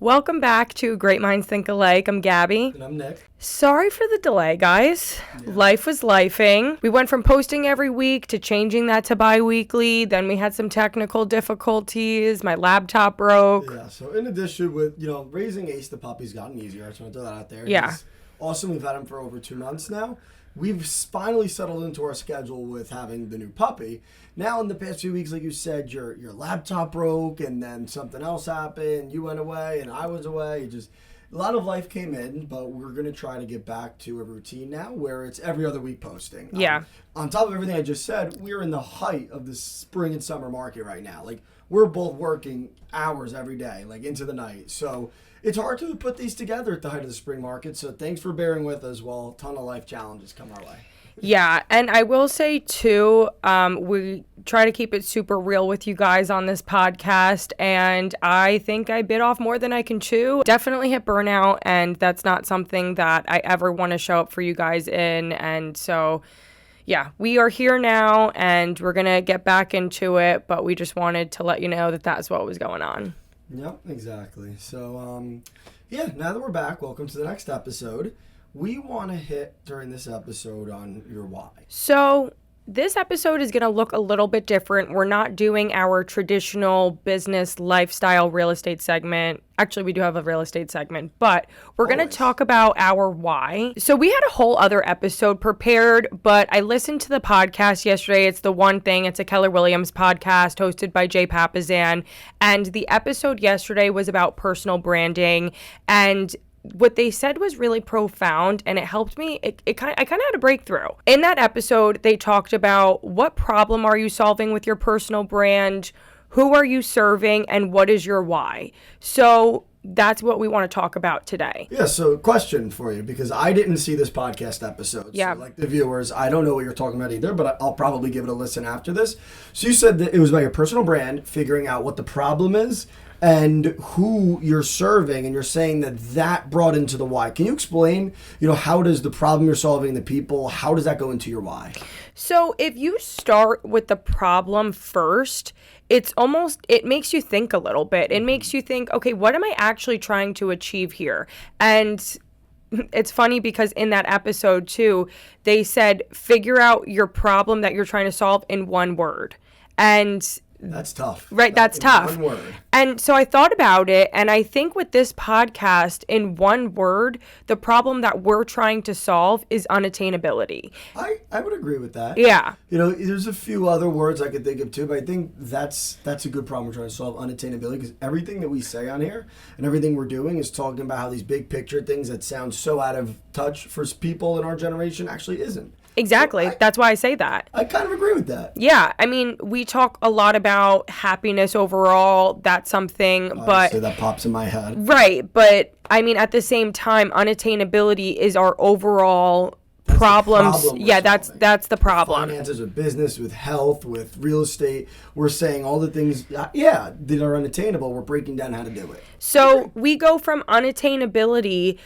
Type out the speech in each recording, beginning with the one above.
Welcome back to Great Minds Think Alike. I'm Gabby. And I'm Nick. Sorry for the delay, guys. Yeah. Life was lifing. We went from posting every week to changing that to bi-weekly. Then we had some technical difficulties. My laptop broke. Yeah, so in addition with, raising Ace the puppy's gotten easier. I just want to throw that out there. Yeah. He's awesome. We've had him for over 2 months now. We've finally settled into our schedule with having the new puppy. Now, in the past few weeks, like you said, your laptop broke, and then something else happened. You went away, and I was away. A lot of life came in, but we're going to try to get back to a routine now where it's every other week posting. Yeah. On top of everything I just said, we're in the height of the spring and summer market right now. Like, we're both working hours every day, like into the night. So it's hard to put these together at the height of the spring market. So thanks for bearing with us while a ton of life challenges come our way. Yeah, and I will say, too, we try to keep it super real with you guys on this podcast, and I think I bit off more than I can chew. Definitely hit burnout, and that's not something that I ever want to show up for you guys in, and so, yeah, we are here now, and we're going to get back into it, but we just wanted to let you know that that's what was going on. Yep, exactly. So, now that we're back, welcome to the next episode. We want to hit during this episode on your why. So this episode is going to look a little bit different. We're not doing our traditional business, lifestyle, real estate segment. Actually, we do have a real estate segment, but we're going to talk about our why. So we had a whole other episode prepared, but I listened to the podcast yesterday. It's The One Thing. It's a Keller Williams podcast hosted by Jay Papazan. And the episode yesterday was about personal branding, and what they said was really profound, and it helped me. I kind of had a breakthrough. In that episode, they talked about what problem are you solving with your personal brand, who are you serving, and what is your why. So that's what we want to talk about today. Yeah, so question for you, because I didn't see this podcast episode. Yeah. So like the viewers, I don't know what you're talking about either, but I'll probably give it a listen after this. So you said that it was about your personal brand, figuring out what the problem is, and who you're serving, and you're saying that brought into the why. Can you explain, how does the problem you're solving, the people, how does that go into your why? So if you start with the problem first, it makes you think a little bit. It makes you think, okay, what am I actually trying to achieve here? And it's funny because in that episode too, they said, figure out your problem that you're trying to solve in one word. And that's tough. Right, that's tough. One word. And so I thought about it, and I think with this podcast, in one word, the problem that we're trying to solve is unattainability. I would agree with that. Yeah. There's a few other words I could think of too, but I think that's a good problem we're trying to solve, unattainability, because everything that we say on here and everything we're doing is talking about how these big picture things that sound so out of touch for people in our generation actually isn't. Exactly. So that's why I say that. I kind of agree with that. Yeah. I mean, we talk a lot about happiness overall. That's something, but so that pops in my head. Right. But I mean, at the same time, unattainability is our overall problems. Yeah, that's the problem. With finances, with business, with health, with real estate. We're saying all the things, that are unattainable. We're breaking down how to do it. So we go from unattainability,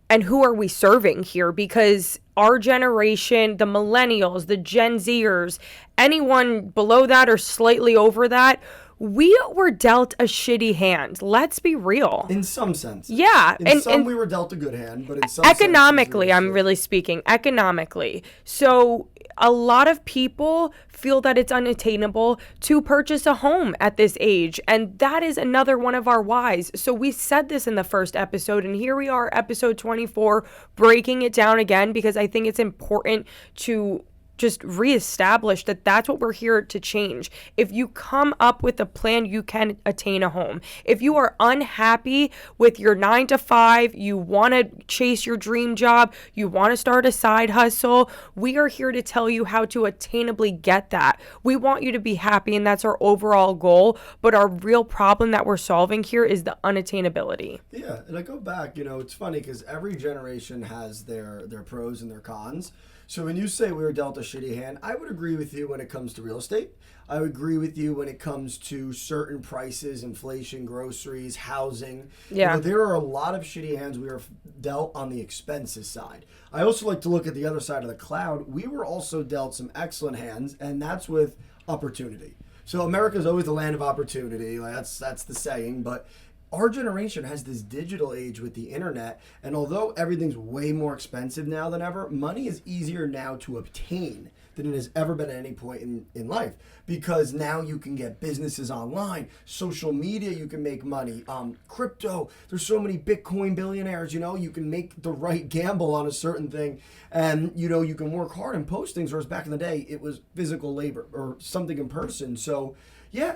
and who are we serving here? Because our generation, the millennials, the Gen Zers, anyone below that or slightly over that, we were dealt a shitty hand. Let's be real. In some sense. Yeah. In some we were dealt a good hand, but in some economically, I'm really speaking economically. So a lot of people feel that it's unattainable to purchase a home at this age. And that is another one of our whys. So we said this in the first episode, and here we are, episode 24, breaking it down again, because I think it's important to just reestablish that that's what we're here to change. If you come up with a plan, you can attain a home. If you are unhappy with your 9-to-5, you want to chase your dream job, you want to start a side hustle, we are here to tell you how to attainably get that. We want you to be happy, and that's our overall goal. But our real problem that we're solving here is the unattainability. Yeah, and I go back, it's funny because every generation has their pros and their cons. So when you say we were dealt a shitty hand, I would agree with you when it comes to real estate. I would agree with you when it comes to certain prices, inflation, groceries, housing. Yeah. There are a lot of shitty hands we were dealt on the expenses side. I also like to look at the other side of the cloud. We were also dealt some excellent hands, and that's with opportunity. So America is always the land of opportunity. Like that's the saying, but our generation has this digital age with the internet, and although everything's way more expensive now than ever, money is easier now to obtain than it has ever been at any point in life, because now you can get businesses online, social media, you can make money, crypto, there's so many Bitcoin billionaires, you can make the right gamble on a certain thing, and you can work hard and post things, whereas back in the day it was physical labor or something in person. So yeah,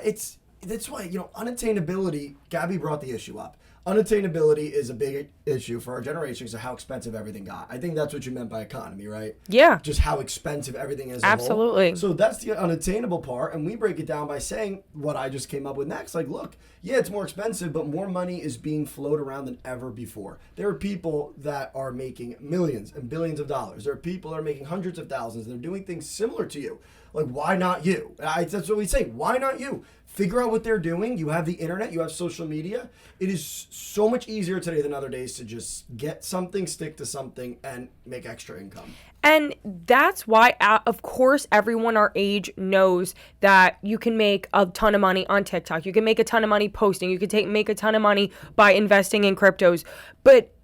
that's why, unattainability, Gabby brought the issue up. Unattainability is a big issue for our generation because of how expensive everything got. I think that's what you meant by economy, right? Yeah. Just how expensive everything is. Absolutely. So that's the unattainable part, and we break it down by saying what I just came up with next. Like, look, yeah, it's more expensive, but more money is being flowed around than ever before. There are people that are making millions and billions of dollars. There are people that are making hundreds of thousands. They're doing things similar to you. Like, why not you? That's what we say. Why not you? Figure out what they're doing. You have the internet. You have social media. It is so much easier today than other days to just get something, stick to something, and make extra income. And that's why, of course, everyone our age knows that you can make a ton of money on TikTok. You can make a ton of money posting. You can make a ton of money by investing in cryptos. But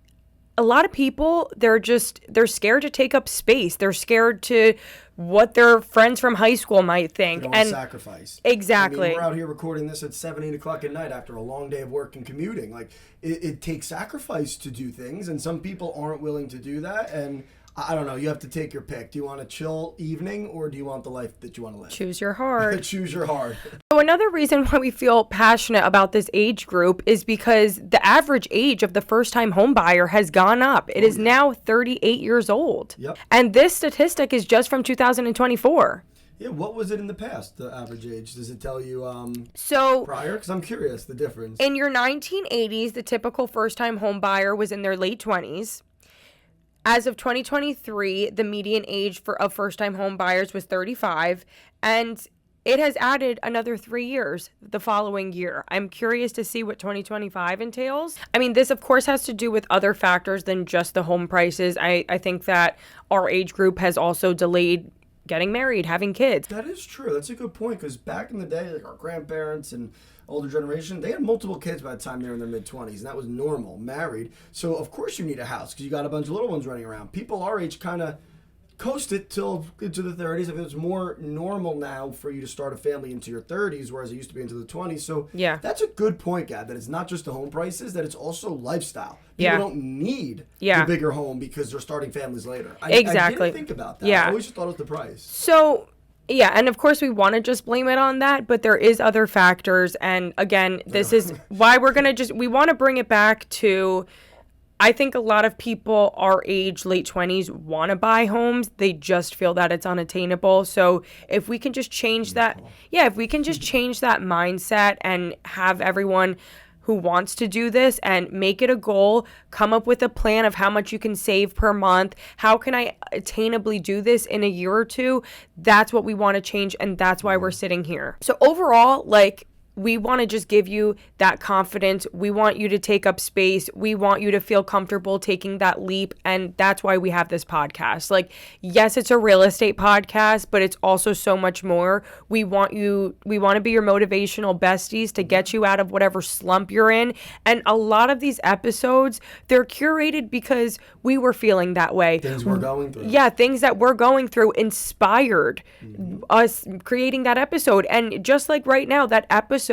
a lot of people, they're scared to take up space. They're scared to what their friends from high school might think. They don't sacrifice. Exactly. We're out here recording this at 7, 8 o'clock at night after a long day of work and commuting. Like, it takes sacrifice to do things, and some people aren't willing to do that. And I don't know. You have to take your pick. Do you want a chill evening, or do you want the life that you want to live? Choose your heart. Choose your heart. So another reason why we feel passionate about this age group is because the average age of the first-time home buyer has gone up. It is now 38 years old. Yep. And this statistic is just from 2024. Yeah, what was it in the past, the average age? Does it tell you prior? Because I'm curious, the difference. In your 1980s, the typical first-time home buyer was in their late 20s. As of 2023, the median age of first-time home buyers was 35, and it has added another 3 years the following year. I'm curious to see what 2025 entails. I mean, this, of course, has to do with other factors than just the home prices. I think that our age group has also delayed getting married, having kids. That is true. That's a good point, because back in the day, like our grandparents and older generation, they had multiple kids by the time they were in their mid-20s, and that was normal, married. So, of course, you need a house because you got a bunch of little ones running around. People our age kind of coast it till into the 30s. If it's more normal now for you to start a family into your 30s, whereas it used to be into the 20s. So, yeah, that's a good point, Gab, that it's not just the home prices, that it's also lifestyle. People don't need a bigger home because they're starting families later. Exactly. I didn't think about that. Yeah. I always just thought it was the price. So, yeah, and of course we want to just blame it on that, but there is other factors. And again, this is why we want to bring it back to, I think a lot of people our age, late 20s, want to buy homes. They just feel that it's unattainable. So if we can just change that, if we can just change that mindset and have everyone who wants to do this and make it a goal, come up with a plan of how much you can save per month. How can I attainably do this in a year or two? That's what we want to change, and that's why we're sitting here. So overall, we want to just give you that confidence. We want you to take up space. We want you to feel comfortable taking that leap. And that's why we have this podcast. Yes, it's a real estate podcast, but it's also so much more. We want to be your motivational besties to get you out of whatever slump you're in. And a lot of these episodes, they're curated because we were feeling that way. Things we're going through. Yeah, things that we're going through inspired us creating that episode. And just like right now, that episode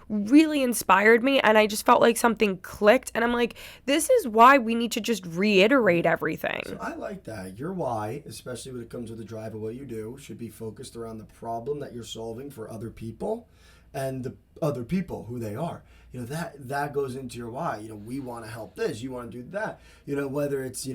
really inspired me, and I just felt like something clicked, and I'm like, this is why we need to just reiterate everything. So I like that. Your why, especially when it comes to the drive of what you do, should be focused around the problem that you're solving for other people and the other people, who they are. That goes into your why. We want to help this, you want to do that. Whether it's,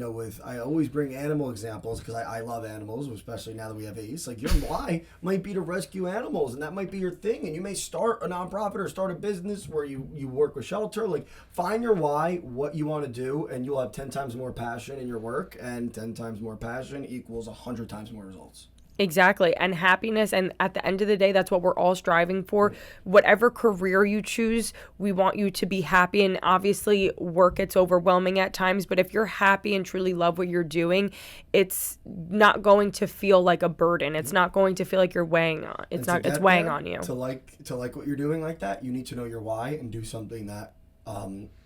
I always bring animal examples because I love animals, especially now that we have Ace. Your why might be to rescue animals, and that might be your thing. And you may start a nonprofit or start a business where you work with shelter. Find your why, what you want to do, and you'll have 10 times more passion in your work, and 10 times more passion equals 100 times more results. Exactly. And happiness. And at the end of the day, that's what we're all striving for. Whatever career you choose, we want you to be happy. And obviously, work gets overwhelming at times. But if you're happy and truly love what you're doing, it's not going to feel like a burden. It's not going to feel like you're weighing on. It's weighing on you. To like what you're doing like that, you need to know your why and do something that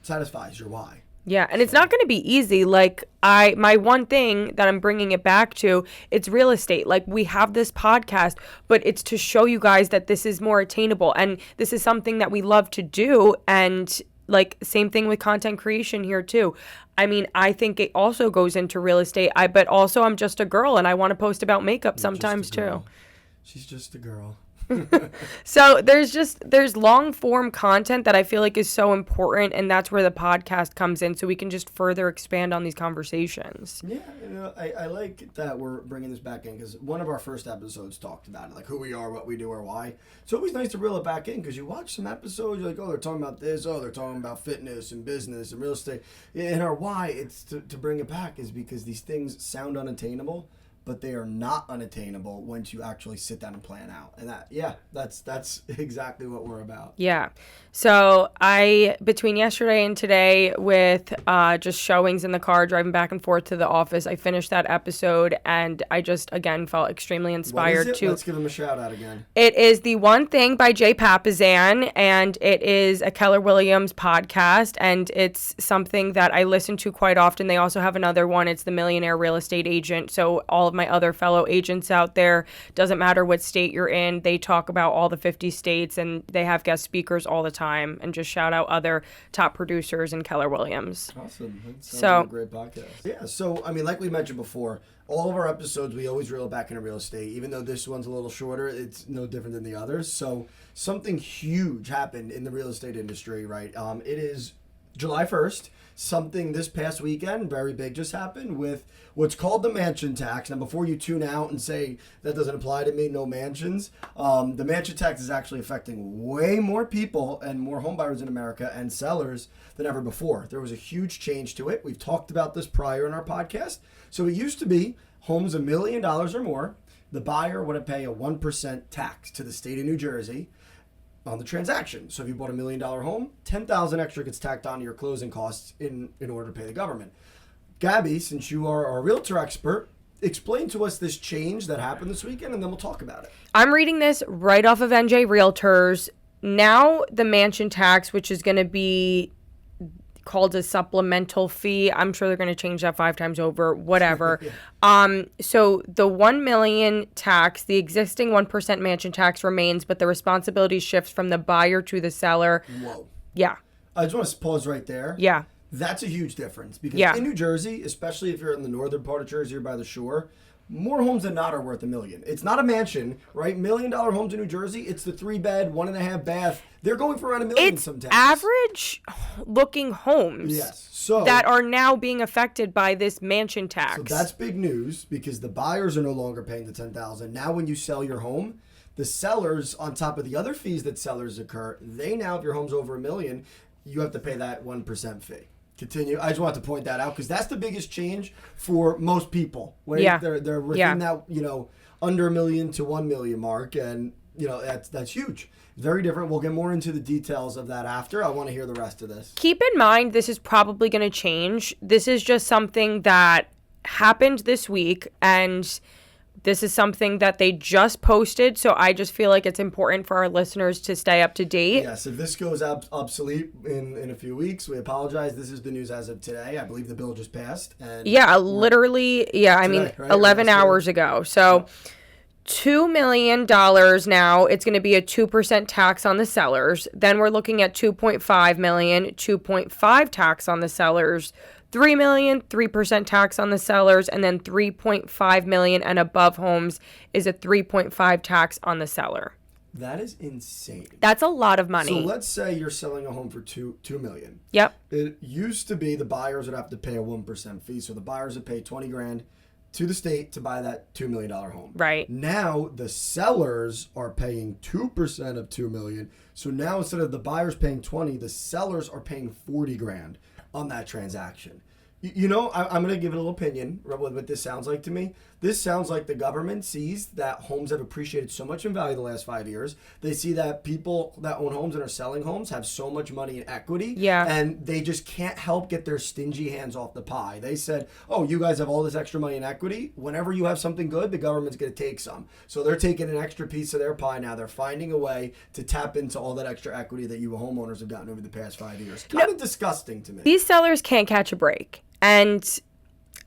satisfies your why. Yeah, and it's not going to be easy. Like my one thing that I'm bringing it back to, it's real estate. Like we have this podcast, but it's to show you guys that this is more attainable and this is something that we love to do. And like same thing with content creation here too. I mean, I think it also goes into real estate. But also I'm just a girl and I want to post about makeup sometimes too. She's just a girl. So there's long form content that I feel like is so important, and that's where the podcast comes in, so we can just further expand on these conversations. Yeah, I like that we're bringing this back in because one of our first episodes talked about it, like who we are, what we do, or why. It's always nice to reel it back in because you watch some episodes, you're like, oh, they're talking about this, oh, they're talking about fitness and business and real estate. And our why, it's to bring it back is because these things sound unattainable, but they are not unattainable once you actually sit down and plan out. And that's exactly what we're about. Yeah. So between yesterday and today with just showings in the car, driving back and forth to the office, I finished that episode and I just, again, felt extremely inspired what is it? Let's give them a shout out again. It is The One Thing by Jay Papasan, and it is a Keller Williams podcast, and it's something that I listen to quite often. They also have another one. It's The Millionaire Real Estate Agent. So all of my other fellow agents out there, doesn't matter what state you're in, they talk about all the 50 states, and they have guest speakers all the time, and just shout out other top producers in Keller Williams. Awesome. That sounds like a great podcast. Yeah, so, I mean, like we mentioned before, all of our episodes, we always reel it back into real estate. Even though this one's a little shorter, it's no different than the others. So something huge happened in the real estate industry, right? It is July 1st. Something this past weekend, very big, just happened with what's called the mansion tax. Now, before you tune out and say that doesn't apply to me, no mansions, the mansion tax is actually affecting way more people and more home buyers in America and sellers than ever before. There was a huge change to it. We've talked about this prior in our podcast. So it used to be homes $1 million or more, the buyer would pay a 1% tax to the state of New Jersey on the transaction. So if you bought $1 million home, $10,000 extra gets tacked on to your closing costs in order to pay the government. Gabby, since you are our realtor expert, explain to us this change that happened this weekend, and then we'll talk about it. I'm reading this right off of NJ Realtors. Now the mansion tax, which is going to be called a supplemental fee. I'm sure they're going to change that 5 times over, whatever. Yeah. So the $1 million tax, the existing 1% mansion tax remains, but the responsibility shifts from the buyer to the seller. Whoa. Yeah. I just want to pause right there. Yeah. That's a huge difference because in New Jersey, especially if you're in the northern part of Jersey or by the shore, more homes than not are worth $1 million. It's not a mansion, right? $1 million homes in New Jersey, it's the 3-bed, 1.5 bath. They're going for around $1 million sometimes. It's average looking homes that are now being affected by this mansion tax. So that's big news because the buyers are no longer paying the $10,000. Now when you sell your home, the sellers, on top of the other fees that sellers incur, they now, if your home's over $1 million, you have to pay that 1% fee. Continue. I just want to point that out because that's the biggest change for most people. They're within that, under $1 million to $1 million mark, and that's huge. Very different. We'll get more into the details of that after. I want to hear the rest of this. Keep in mind, this is probably going to change. This is just something that happened this week, and this is something that they just posted, so I just feel like it's important for our listeners to stay up to date. Yes, if this goes obsolete in a few weeks, we apologize. This is the news as of today. I believe the bill just passed. And literally, today, right? 11 hours ago. So $2 million now, it's going to be a 2% tax on the sellers. Then we're looking at $2.5 million, 2.5 tax on the sellers. $3 million, 3% tax on the sellers, and then $3.5 million and above homes is a 3.5 tax on the seller. That is insane. That's a lot of money. So let's say you're selling a home for $2 million. Yep. It used to be the buyers would have to pay a 1% fee, so the buyers would pay $20,000 to the state to buy that $2 million home. Right. Now the sellers are paying 2% of $2 million. So now instead of the buyers paying $20,000, the sellers are paying $40,000 on that transaction. I'm going to give it a little opinion, what this sounds like to me. This sounds like the government sees that homes have appreciated so much in value the last 5 years. They see that people that own homes and are selling homes have so much money in equity. Yeah. And they just can't help get their stingy hands off the pie. They said, oh, you guys have all this extra money in equity. Whenever you have something good, the government's going to take some. So they're taking an extra piece of their pie now. They're finding a way to tap into all that extra equity that you homeowners have gotten over the past 5 years. Kind of disgusting to me. These sellers can't catch a break. And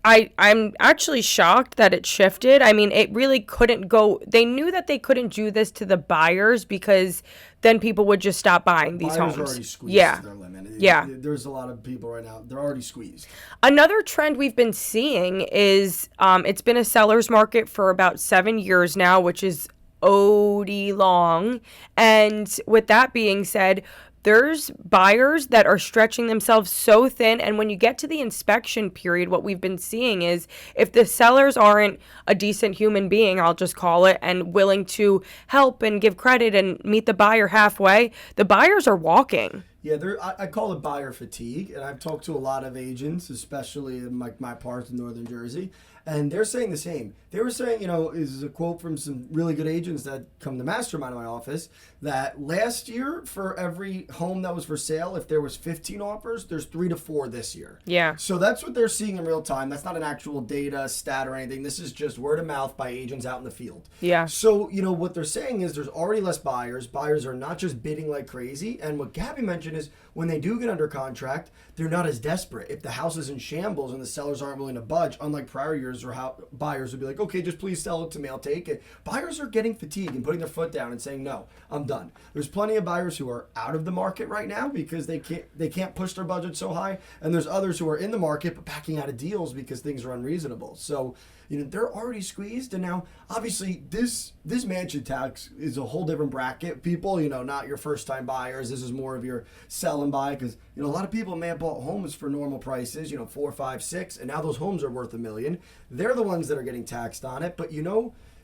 I'm actually shocked that it shifted. I mean, it really couldn't go. They knew that they couldn't do this to the buyers because then people would just stop buying these homes. Buyers are already squeezed to their limit. Yeah. There's a lot of people right now, they're already squeezed. Another trend we've been seeing is it's been a seller's market for about 7 years now, which is OD long. And with that being said, there's buyers that are stretching themselves so thin. And when you get to the inspection period, what we've been seeing is if the sellers aren't a decent human being, I'll just call it, and willing to help and give credit and meet the buyer halfway, the buyers are walking. Yeah, I call it buyer fatigue. And I've talked to a lot of agents, especially in my parts in northern Jersey. And they're saying the same. They were saying, is a quote from some really good agents that come to mastermind in my office, that last year for every home that was for sale, if there was 15 offers, there's 3 to 4 this year. Yeah. So that's what they're seeing in real time. That's not an actual data stat or anything. This is just word of mouth by agents out in the field. Yeah. So, what they're saying is there's already less buyers. Buyers are not just bidding like crazy. And what Gabby mentioned is when they do get under contract, they're not as desperate. If the house is in shambles and the sellers aren't willing to budge, unlike prior years or how buyers would be like, okay, just please sell it to me, I'll take it. Buyers are getting fatigued and putting their foot down and saying, no, I'm done. There's plenty of buyers who are out of the market right now because they can't push their budget so high. And there's others who are in the market but backing out of deals because things are unreasonable. So, they're already squeezed. And now, obviously, this mansion tax is a whole different bracket. People, not your first-time buyers. This is more of your sell and buy because, a lot of people may have bought homes for normal prices, 4, 5, 6, and now those homes are worth $1 million. They're the ones that are getting taxed on it. But,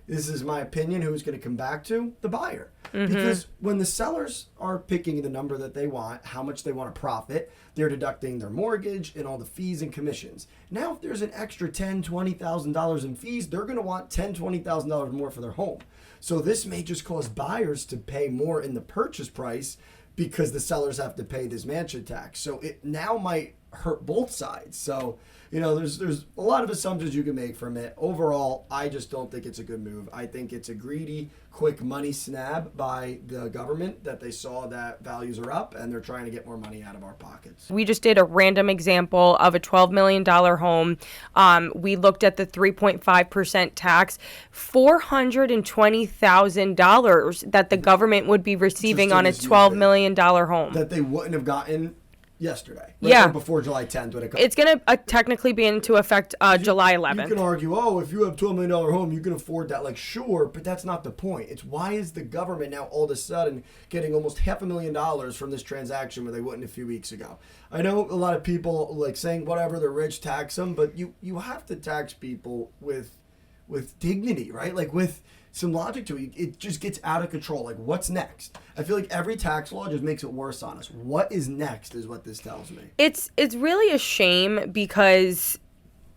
this is my opinion, who's going to come back to? The buyer. Mm-hmm. Because when the sellers are picking the number that they want, how much they want to profit, they're deducting their mortgage and all the fees and commissions. Now, if there's an extra $10,000, $20,000 in fees, they're going to want $10,000, $20,000 more for their home. So this may just cause buyers to pay more in the purchase price because the sellers have to pay this mansion tax. So it now might hurt both sides. So, there's a lot of assumptions you can make from it. Overall, I just don't think it's a good move. I think it's a greedy, quick money snab by the government that they saw that values are up and they're trying to get more money out of our pockets. We just did a random example of a $12 million home. We looked at the 3.5% tax, $420,000 that the government would be receiving on a $12 million home. That they wouldn't have gotten yesterday. Yeah. Or before July 10th. When it's going to technically be into effect July 11th. You can argue, if you have a $12 million home, you can afford that. Like, sure, but that's not the point. It's why is the government now all of a sudden getting almost $500,000 from this transaction where they wouldn't a few weeks ago? I know a lot of people like saying, whatever, they're rich, tax them, but you have to tax people with dignity, right? Like with some logic to it. It just gets out of control. Like, what's next? I feel like every tax law just makes it worse on us. What is next is what this tells me. It's really a shame because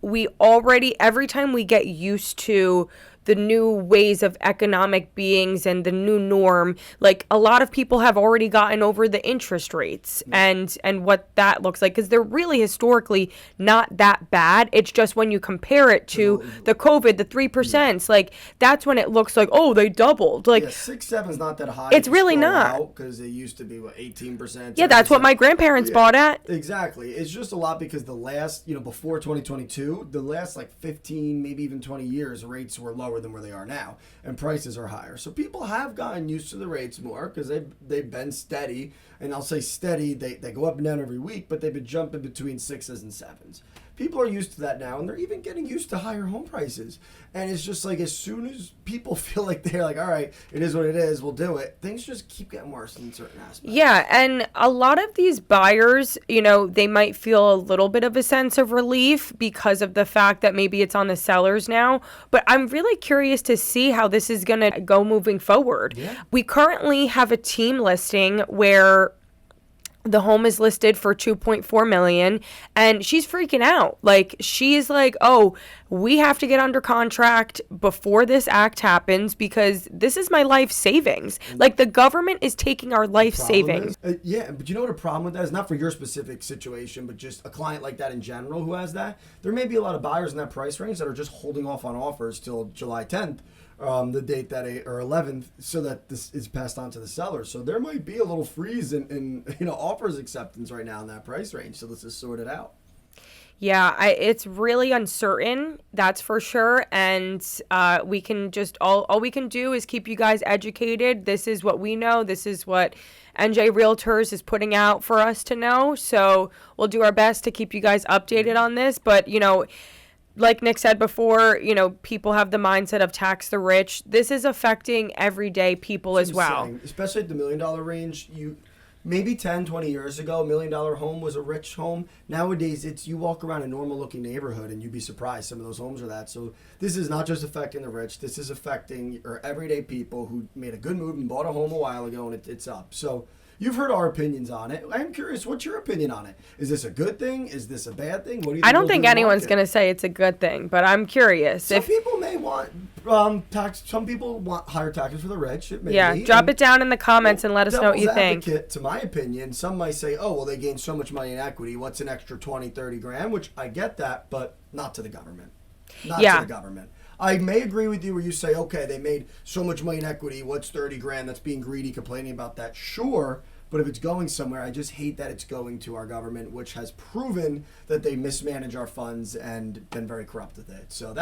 we already, every time we get used to the new ways of economic beings and the new norm, like a lot of people have already gotten over the interest rates and what that looks like, because they're really historically not that bad. It's just when you compare it to the COVID, the 3%, like that's when it looks like, oh, they doubled. Like 6, 7 is not that high. It's really not, because it used to be 18%. Yeah, that's what my grandparents bought at. Exactly. It's just a lot because the last, before 2022, the last 15, maybe even 20 years, rates were lower than where they are now, and prices are higher. So people have gotten used to the rates more because they've been steady, and I'll say steady, they go up and down every week, but they've been jumping between 6s and 7s. People are used to that now, and they're even getting used to higher home prices. And it's just like as soon as people feel like they're like, all right, it is what it is, we'll do it, things just keep getting worse in certain aspects. Yeah, and a lot of these buyers, they might feel a little bit of a sense of relief because of the fact that maybe it's on the sellers now. But I'm really curious to see how this is going to go moving forward. Yeah. We currently have a team listing where The home is listed for 2.4 million and she's freaking out. Like she's like, "Oh, we have to get under contract before this act happens because this is my life savings." Like the government is taking our life savings. Yeah, but you know what a problem with that is? Not for your specific situation, but just a client like that in general who has that. There may be a lot of buyers in that price range that are just holding off on offers till July 10th. The date that or 11th, so that this is passed on to the seller. So there might be a little freeze in offers acceptance right now in that price range. So let's just sort it out. Yeah, it's really uncertain, that's for sure. And we can just all we can do is keep you guys educated. This is what we know. This is what NJ Realtors is putting out for us to know. So we'll do our best to keep you guys updated on this. But like Nick said before, people have the mindset of tax the rich. This is affecting everyday people as well. Especially at the $1 million range. Maybe 10, 20 years ago, $1 million home was a rich home. Nowadays, it's you walk around a normal looking neighborhood and you'd be surprised some of those homes are that. So this is not just affecting the rich. This is affecting your everyday people who made a good move and bought a home a while ago and it's up. So you've heard our opinions on it. I'm curious, what's your opinion on it? Is this a good thing? Is this a bad thing? What do you think? I don't think anyone's going to say it's a good thing, but I'm curious. Some people may want tax. Some people want higher taxes for the rich. It may yeah, be. Drop it down in the comments and let us know what you think. To my opinion, some might say, oh, well, they gained so much money in equity. What's an extra 20, 30 grand? Which I get that, but not to the government. Not to the government. I may agree with you where you say, okay, they made so much money in equity. What's 30 grand? That's being greedy, complaining about that. Sure. But if it's going somewhere, I just hate that it's going to our government, which has proven that they mismanage our funds and been very corrupt with it. So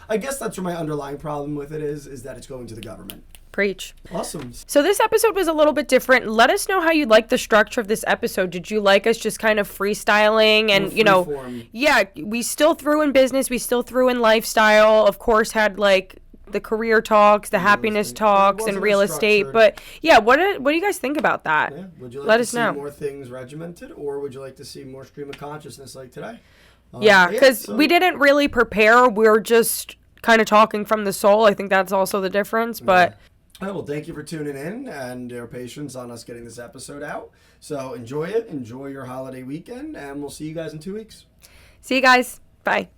I guess that's where my underlying problem with it is that it's going to the government. Preach. Awesome. So this episode was a little bit different. Let us know how you like the structure of this episode. Did you like us just kind of freestyling and, Freeform. Yeah, we still threw in business. We still threw in lifestyle. Of course, had like the career talks, the happiness talks, and real estate. But yeah, what do you guys think about that? Yeah. Would you like Let to us see know. more things regimented, or would you like to see more stream of consciousness like today? Yeah, because we didn't really prepare. We're just kind of talking from the soul. I think that's also the difference. But All right, well, thank you for tuning in and your patience on us getting this episode out. So enjoy it. Enjoy your holiday weekend, and we'll see you guys in 2 weeks. See you guys. Bye.